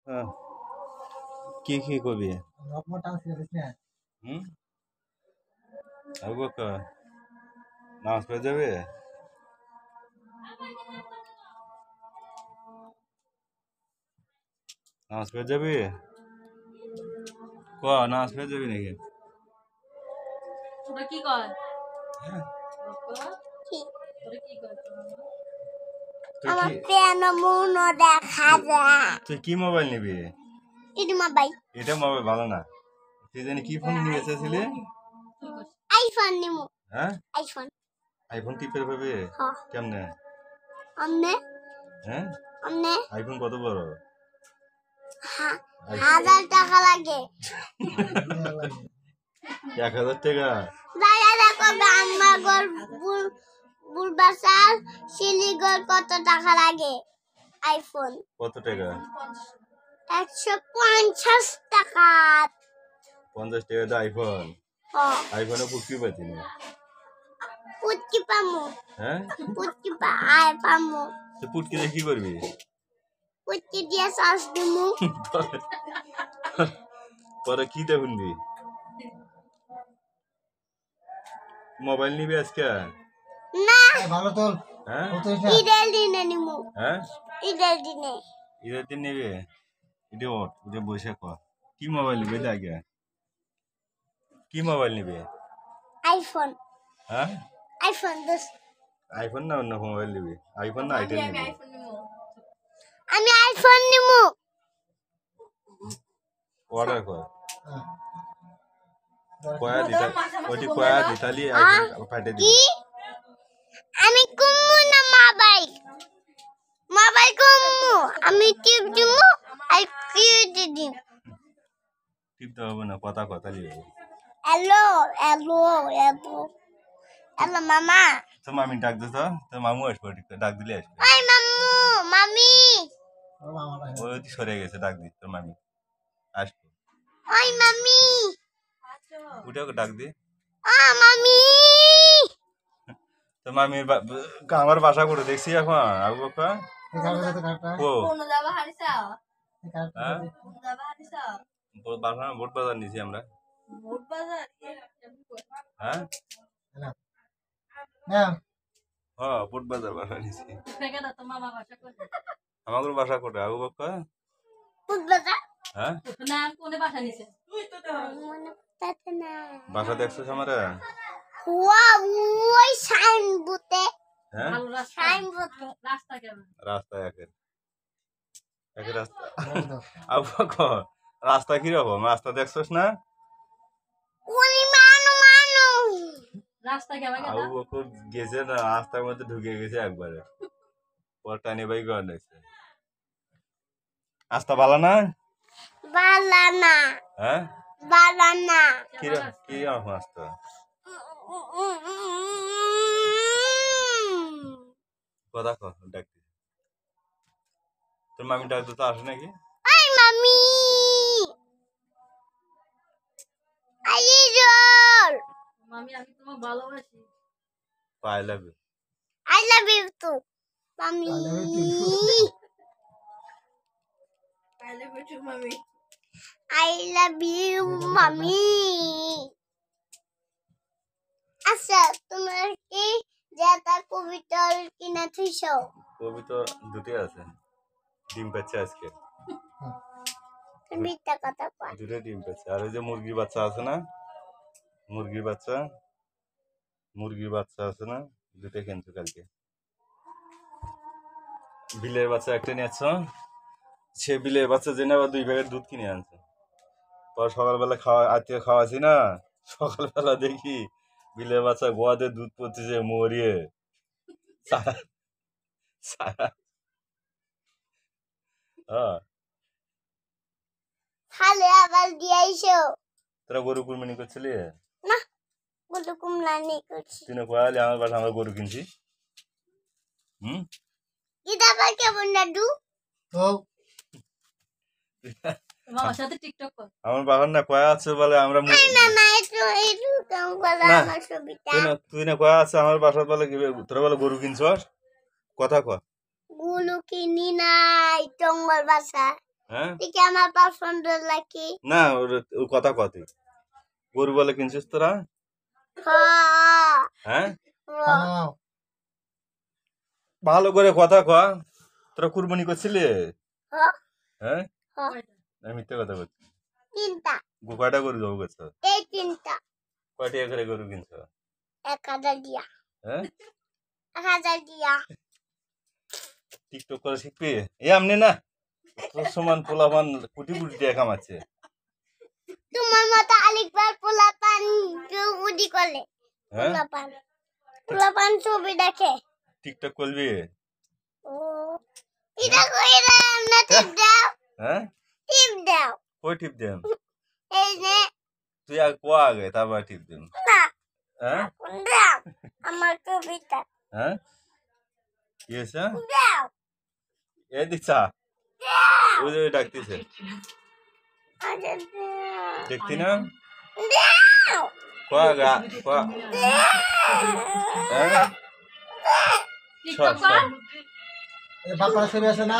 হ্যাঁ, কি করবি? হুম, আবু বকর নামাজ পড়ে যাবে? নামাজ পড়ে যাবি? নামাজ পড়ে যাবি নাকি? তোরা কি কর? হ্যাঁ, তোরা কি কর? আমার পিয়ানো মুনো দেখা যায়। তুই কি মোবাইল নিবি? এটা মোবাইল ভালো না। তুই জানি কি ফোন নিয়ে এসেছিলি? আইফোন নিমু। হ্যাঁ, আইফোন টিপে পাবি কেমনে? আমনে হ্যাঁ, আমনে আইফোন কত বড়? 1000 টাকা লাগে। 1000 টাকা? দাদা দেখো আম্মা গোল বুলবাসার শিলিগড় কত টাকা লাগে? আইফোন কত টাকা? 150 টাকা। 50 টাকা দিয়ে আইফোন? আইফোনে পুটকি পাচ্ছি না। পুটকি পামু। হ্যাঁ, পুটকি পামু। তো পুটকি দিয়ে কি করবি? পুটকি দিয়ে সস দিমু। পরে কি দেখুনবি? মোবাইল নিবি আজকে? না ভালো তোল। হ্যাঁ, ঈদের দিনে নিমু। হ্যাঁ, ঈদের দিনে। ঈদের দিন নিবি? এটা বসে কর। কি মোবাইল নিবি আগে? কি মোবাইল নিবি? আইফোন। হ্যাঁ, আইফোন দোস। আইফোন না অন্য মোবাইল নিবি? আইফোন না আইটেল নিবি? আমি আইফোন নিমু। অর্ডার কর। কয়া দিতালি আইফোন পাঠিয়ে দিবি। কি আমি কুমু না মোবাইল কুমু আমি টিপ দিমু আর কি দিম। টিপতে হবে না, কথা লিখে। হ্যালো হ্যালো হ্যালো হ্যালো মামা। তো মামি ডাক দে তো, তোর মামু আসবে, ডাক দিলে আসবে। ওই মামু মামি। ওই সরে গেছে, ডাক দি তোর মামি আসবে। ওই মামি। উঠে ডাক দি। মামি। তোর মামির আমার বাসা করে দেখছি এখন আবু বকর। ও বাসা ভোট বাজার নিছি আমরা। হ্যাঁ, ভোট বাজার বাসা নিছি। আমাদের বাসা কোটে আবু বকর? হ্যাঁ, বাসা দেখছিস আমারে? ওই সাইনবোর্ডে। হ্যাঁ, রাস্তা কেমন? রাস্তা একের রাস্তা। আবু বকর রাস্তা কিরকম? রাস্তা দেখছিস না? রাস্তা কেমন? আবু বকর গেছে না, রাস্তার মধ্যে ঢুকে গেছে একবারে। পর টানি বাই গড় দেখছে। রাস্তা ভালো না? বালানা। হ্যাঁ, বালানা। কিরকম রাস্তা? কথা কর, ডাক দি। তোর মামি ডাক তো আসে নাকি? আই মামি। আই জোর। মামি আমি তোমাকে ভালোবাসি। I love you. I love you too mummy. I love you too, mommy. I love you mummy. আচ্ছা তোমার কি যেটা কবিতা কিনা থইছো? কবিতা দুটি আছে, ডিম পাচ্ছে আজকে। মিথ্যা কথা কয়। দুটো ডিম পাচ্ছে। আর ওই যে মুরগির বাচ্চা আছে না, মুরগির বাচ্চা আছে না, দুটো কিনছো কালকে। বিলের বাচ্চা একটা নিয়েছ, সে বিলের বাচ্চা জেনে আবার 2 প্যাকেট দুধ কিনে আনছে। পর সকালবেলা খাওয়াছি না, সকালবেলা দেখি বিলের বাচ্চা গোয়াতে দুধ পড়তেছে মরিয়ে। খালে আবার দিয়েছো। তোরা গরু কুরবানি করছিলি না? গরু কুরবানি করছি। তুই না কয়ালি আমার বাসা আমরা গরু কিনছি। এটা আবার কেমন লাড্ডু? মামার সাথে টিকটক কর। আমার বাবার না কয়া আছে বলে আমরা না একটু কেমন করে আমার ছবিটা। তুই না কয়া আছে আমার বাসার বলে তোরা বলে গরু কিনছস, কথা কয়। গরু কিনি নাই টঙ্গল বাসা। হ্যাঁ দেখি আমার পছন্দ লাগে না ও কথা কতে গরু বলে কিনছিস তোরা হ্যাঁ হ্যাঁ হ্যাঁ। ভালো করে কথা কয়া তোরা কুরবানি করছিলি হ্যাঁ। হ্যাঁ কয়টা? আমি মিথ্যে কথা বলছি তিনটা কয়টা গরু যাবো গেছ এই তিনটা কয় টাকা করে গরু কিনছ 1000 দিয়া হ্যাঁ 1000 দিয়া টিকটক করে শিখবি এ আমনি না তোর সমান পোলাপান কোটি কোটি টাকা কামাচ্ছে তোমার মতো আরেকবার পোলাপান বুদ্ধি করলে হ্যাঁ পোলাপান ছবি দেখে টিকটক করবি ও এটা কইলাম না টিপ দাও হ্যাঁ টিপ দাও কই টিপ দেন এই যে তুই আর কোয়া আগে তারপর টিপ দেন না হ্যাঁ দাও আমার ছবিটা হ্যাঁ কি হয়েছে দাও এ দিচ্ছা ওই যে ডাকতেছে আরে দেখতি না দাও কোয়া গা কোয়া হ্যাঁ টিকটক কর। বাপার ছবি আছে না